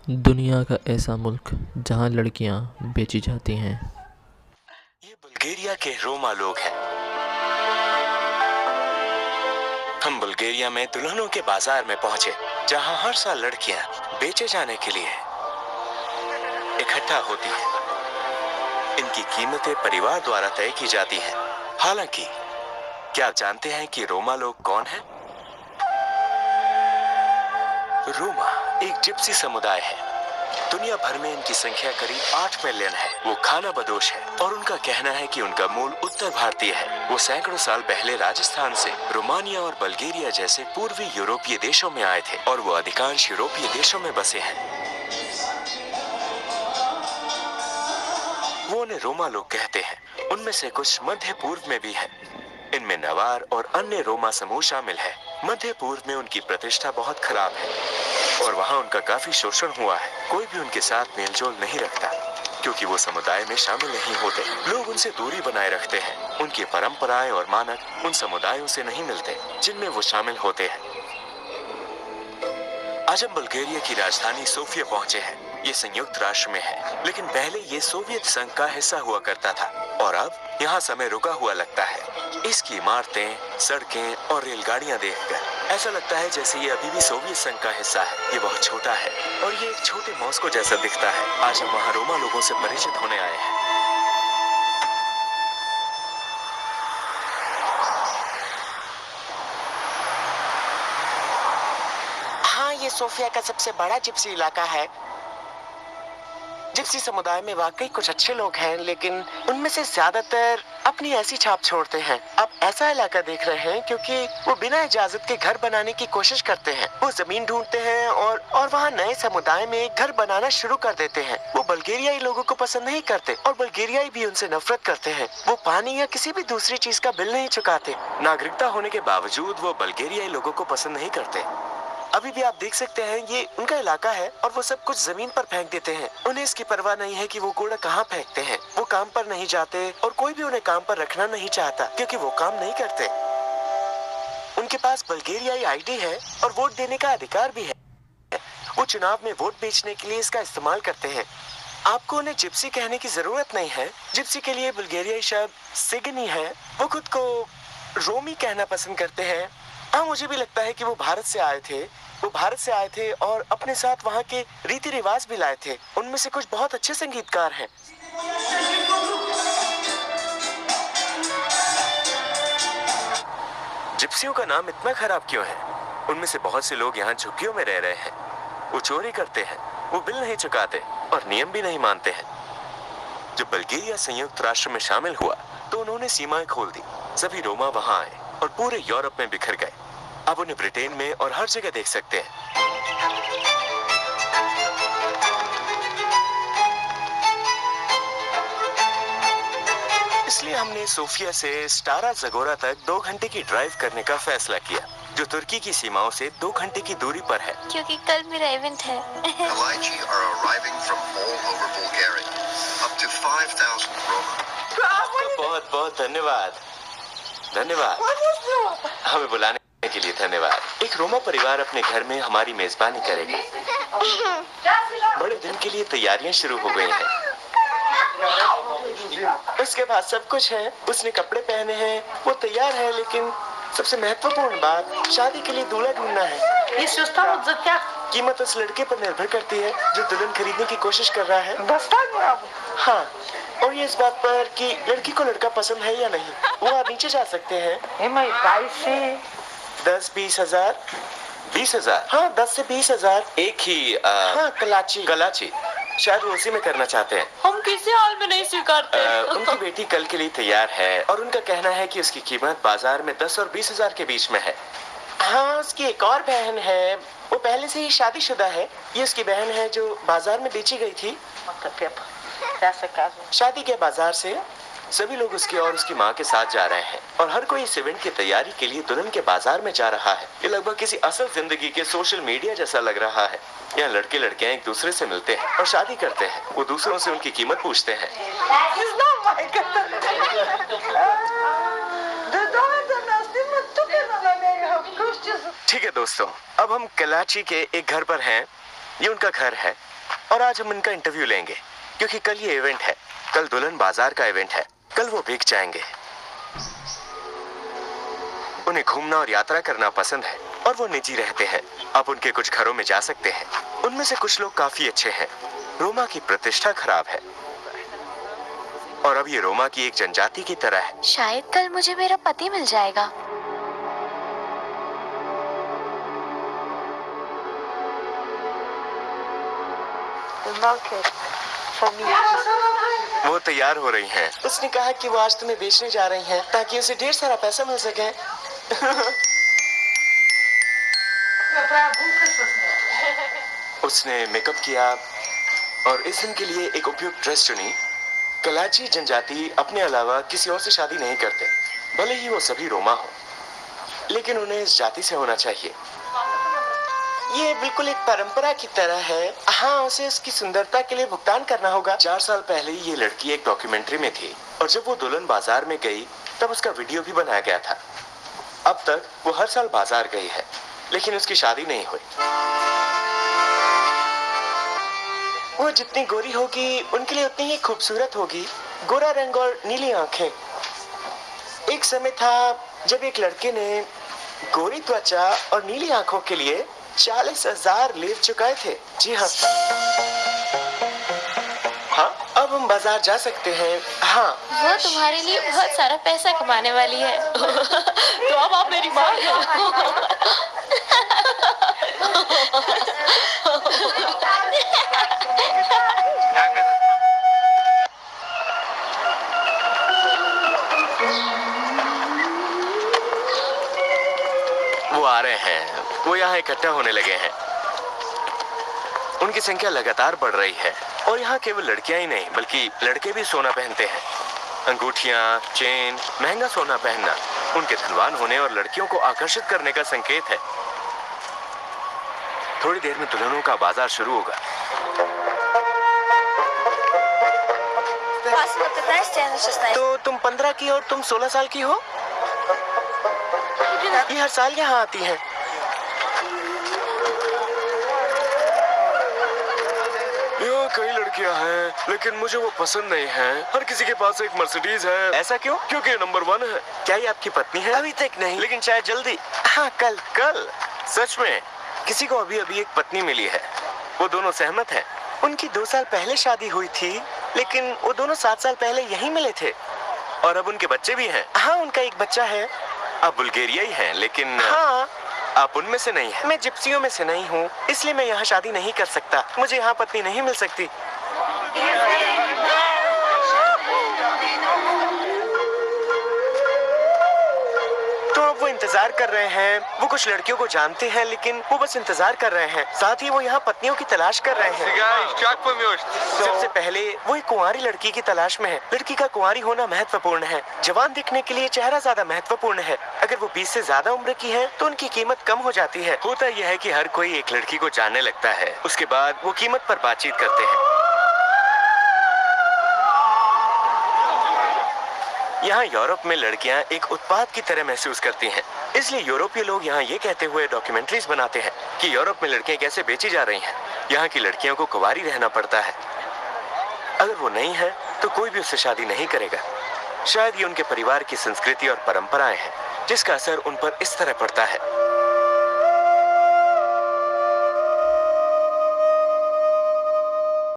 दुनिया का ऐसा मुल्क जहाँ लड़कियाँ बेची जाती हैं। ये बुल्गारिया के रोमा लोग हैं। हम बुल्गारिया में दुल्हनों के बाजार में पहुंचे, जहां हर साल लड़कियां बेचे जाने के लिए इकट्ठा होती हैं। इनकी कीमतें परिवार द्वारा तय की जाती हैं। हालांकि क्या आप जानते हैं कि रोमा लोग कौन हैं? रोमा एक जिप्सी समुदाय है। दुनिया भर में इनकी संख्या करीब 8 मिलियन है। वो खाना बदोश है और उनका कहना है कि उनका मूल उत्तर भारतीय है। वो सैकड़ों साल पहले राजस्थान से रोमानिया और बल्गेरिया जैसे पूर्वी यूरोपीय देशों में आए थे और वो अधिकांश यूरोपीय देशों में बसे हैं। वो उन्हें रोमा लोग कहते हैं। उनमें से कुछ मध्य पूर्व में भी है। इनमें नवार और अन्य रोमा समूह शामिल है। मध्य पूर्व में उनकी प्रतिष्ठा बहुत खराब है और वहाँ उनका काफी शोषण हुआ है। कोई भी उनके साथ मेलजोल नहीं रखता क्योंकि वो समुदाय में शामिल नहीं होते। लोग उनसे दूरी बनाए रखते हैं। उनकी परंपराएं और मानक उन समुदायों से नहीं मिलते जिनमें वो शामिल होते हैं। आज हम बुल्गारिया की राजधानी सोफिया पहुंचे हैं। ये संयुक्त राष्ट्र में है, लेकिन पहले ये सोवियत संघ का हिस्सा हुआ करता था और अब यहाँ समय रुका हुआ लगता है। इसकी इमारतें, सड़कें और रेलगाड़ियां देखकर ऐसा लगता है जैसे ये अभी भी सोवियत संघ का हिस्सा है। ये बहुत छोटा है और ये एक छोटे मॉस्को जैसा दिखता है। आज हम वहाँ रोमा लोगों से परिचित होने आए हैं। हाँ, ये सोफिया का सबसे बड़ा जिप्सी इलाका है। जिप्सी समुदाय में वाकई कुछ अच्छे लोग हैं, लेकिन उनमें से ज्यादातर अपनी ऐसी छाप छोड़ते हैं। आप ऐसा इलाका देख रहे हैं क्योंकि वो बिना इजाजत के घर बनाने की कोशिश करते हैं। वो जमीन ढूंढते हैं और वहाँ नए समुदाय में घर बनाना शुरू कर देते हैं। वो बल्गेरियाई लोगों को पसंद नहीं करते और बल्गेरियाई भी उनसे नफरत करते हैं। वो पानी या किसी भी दूसरी चीज का बिल नहीं चुकाते। नागरिकता होने के बावजूद वो बल्गेरियाई लोगों को पसंद नहीं करते। अभी भी आप देख सकते हैं ये उनका इलाका है और वो सब कुछ जमीन पर फेंक देते हैं। उन्हें इसकी परवाह नहीं है कि वो कूड़ा कहाँ फेंकते हैं। वो काम पर नहीं जाते और कोई भी उन्हें काम पर रखना नहीं चाहता क्योंकि वो काम नहीं करते। उनके पास बल्गेरियाई आईडी है और वोट देने का अधिकार भी है। वो चुनाव में वोट बेचने के लिए इसका इस्तेमाल करते हैं। आपको उन्हें जिप्सी कहने की जरूरत नहीं है। जिप्सी के लिए बुल्गारियाई शब्द सिगनी है। वो खुद को रोमी कहना पसंद करते हैं। हाँ, मुझे भी लगता है कि वो भारत से आए थे और अपने साथ वहाँ के रीति रिवाज भी लाए थे। उनमें से कुछ बहुत अच्छे संगीतकार हैं। जिप्सियों का नाम इतना खराब क्यों है? उनमें से बहुत से लोग यहाँ झुग्गियों में रह रहे हैं। वो चोरी करते हैं, वो बिल नहीं चुकाते और नियम भी नहीं मानते हैं। जब बल्गेरिया संयुक्त राष्ट्र में शामिल हुआ तो उन्होंने सीमाएं खोल दी। सभी रोमा वहाँ आए और पूरे यूरोप में बिखर गए। अब उन्हें ब्रिटेन में और हर जगह देख सकते हैं। इसलिए हमने सोफिया से स्टारा ज़गोरा तक 2 घंटे की ड्राइव करने का फैसला किया, जो तुर्की की सीमाओं से 2 घंटे की दूरी पर है। क्योंकि कल मेरा इवेंट है। Kalaichi are arriving from all over Bulgaria. Up to 5,000 Roma. आपको बहुत बहुत धन्यवाद। हमें बुलाने के लिए धन्यवाद। एक रोमा परिवार अपने घर में हमारी मेजबानी करेगा। बड़े दिन के लिए तैयारियां शुरू हो गई हैं। उसके पास सब कुछ है। उसने कपड़े पहने हैं, वो तैयार है, लेकिन सबसे महत्वपूर्ण बात शादी के लिए दूल्हा ढूंढना है। कीमत उस लड़के पर निर्भर करती है जो दुल्हन खरीदने की कोशिश कर रहा है। हाँ, और ये इस बात पर कि लड़की को लड़का पसंद है या नहीं। वो आप नीचे जा सकते हैं। 10-20 हजार। 20,000? हाँ, 10 से 20 हजार। एक ही हाँ, कलाची। शायद वो उसी में करना चाहते हैं। हम किसी हाल में नहीं स्वीकारते। उनकी बेटी कल के लिए तैयार है और उनका कहना है कि उसकी कीमत बाजार में 10 और 20 हजार के बीच में है। हाँ, उसकी एक और बहन है। वो पहले से ही शादीशुदा है। ये उसकी बहन है जो बाजार में बेची गई थी। शादी के बाजार से सभी लोग उसकी और उसकी माँ के साथ जा रहे हैं और हर कोई इस इवेंट की तैयारी के लिए दुल्हन के बाजार में जा रहा है। ये लगभग किसी असल जिंदगी के सोशल मीडिया जैसा लग रहा है। यहाँ लड़के लड़कियां एक दूसरे से मिलते हैं और शादी करते हैं। वो दूसरों से उनकी कीमत पूछते हैं। ठीक है दोस्तों, अब हम कलाची के एक घर पर हैं। ये उनका घर है। और आज हम इनका इंटरव्यू लेंगे क्योंकि कल ये इवेंट है। कल दुल्हन बाजार का इवेंट है। कल वो बिक जाएंगे। उन्हें घूमना और यात्रा करना पसंद है और वो निजी रहते हैं। आप उनके कुछ घरों में जा सकते हैं। उनमें से कुछ लोग काफी अच्छे हैं। रोमा की प्रतिष्ठा खराब है और अब ये रोमा की एक जनजाति की तरह है। शायद कल मुझे मेरा पति मिल जाएगा। वो तैयार हो रही हैं। उसने कहा कि वो आज तुम्हें बेचने जा रही हैं ताकि उसे ढेर सारा पैसा मिल सके। उसने मेकअप किया और इस दिन के लिए एक उपयुक्त ड्रेस चुनी। कलाची जनजाति अपने अलावा किसी और से शादी नहीं करते, भले ही वो सभी रोमा हो, लेकिन उन्हें इस जाति से होना चाहिए। ये बिल्कुल एक परंपरा की तरह है। हाँ, उसे उसकी सुंदरता के लिए भुगतान करना होगा। 4 साल पहले ये लड़की एक डॉक्यूमेंट्री में थी और जब वो दुल्हन बाजार में गई तब उसका वीडियो भी बनाया गया था। अब तक वो हर साल बाजार गई है, लेकिन उसकी शादी नहीं हुई। वो जितनी गोरी होगी उनके लिए उतनी ही खूबसूरत होगी। गोरा रंग और नीली आंखें। एक समय था जब एक लड़के ने गोरी त्वचा और नीली आंखों के लिए 40,000 लीर चुकाए थे। जी हाँ। हाँ, अब हम बाजार जा सकते हैं। हाँ, वो तुम्हारे लिए बहुत सारा पैसा कमाने वाली है। तो अब आप मेरी माँ हो। वो आ रहे हैं। वो यहाँ इकट्ठा होने लगे हैं। उनकी संख्या लगातार बढ़ रही है और यहाँ केवल लड़कियां ही नहीं बल्कि लड़के भी सोना पहनते हैं। अंगूठियां, चेन, महंगा सोना पहनना उनके धनवान होने और लड़कियों को आकर्षित करने का संकेत है। थोड़ी देर में दुल्हनों का बाजार शुरू होगा। तो तुम 15 की और तुम 16 साल की हो? ये हर साल यहाँ आती हैं। यहाँ कई लड़कियाँ हैं, लेकिन मुझे वो पसंद नहीं है। हर किसी के पास एक मर्सिडीज है। ऐसा क्यों? क्योंकि नंबर 1 है। क्या ये आपकी पत्नी है? अभी तक नहीं, लेकिन शायद जल्दी। हाँ, कल। सच में किसी को अभी अभी एक पत्नी मिली है। वो दोनों सहमत हैं। उनकी 2 साल पहले शादी हुई थी, लेकिन वो दोनों 7 साल पहले यहीं मिले थे। और अब उनके बच्चे भी हैं। हाँ, उनका एक बच्चा है। आप बुल्गारियाई हैं, लेकिन हाँ, आप उनमें से नहीं हैं। मैं जिप्सियों में से नहीं हूँ, इसलिए मैं यहाँ शादी नहीं कर सकता। मुझे यहाँ पत्नी नहीं मिल सकती। तो अब वो इंतजार कर रहे हैं। वो कुछ लड़कियों को जानते हैं, लेकिन वो बस इंतजार कर रहे हैं। साथ ही वो यहाँ पत्नियों की तलाश कर रहे हैं। सबसे पहले वो एक कुंवारी लड़की की तलाश में है। लड़की का कुंवारी होना महत्वपूर्ण है। जवान दिखने के लिए चेहरा ज्यादा महत्वपूर्ण है। अगर वो 20 से ज्यादा उम्र की है तो उनकी कीमत कम हो जाती है। होता यह है कि हर कोई एक लड़की को जानने लगता है। उसके बाद वो कीमत पर बातचीत करते हैं। यहाँ यूरोप में लड़कियाँ एक उत्पाद की तरह महसूस करती हैं। इसलिए यूरोपीय लोग यहाँ ये कहते हुए डॉक्यूमेंट्रीज बनाते हैं कि यूरोप में लड़कियाँ कैसे बेची जा रही हैं। यहाँ की लड़कियों को कुंवारी रहना पड़ता है। अगर वो नहीं है तो कोई भी उससे शादी नहीं करेगा। शायद ये उनके परिवार की संस्कृति और परंपराएं हैं जिसका असर उन पर इस तरह पड़ता है।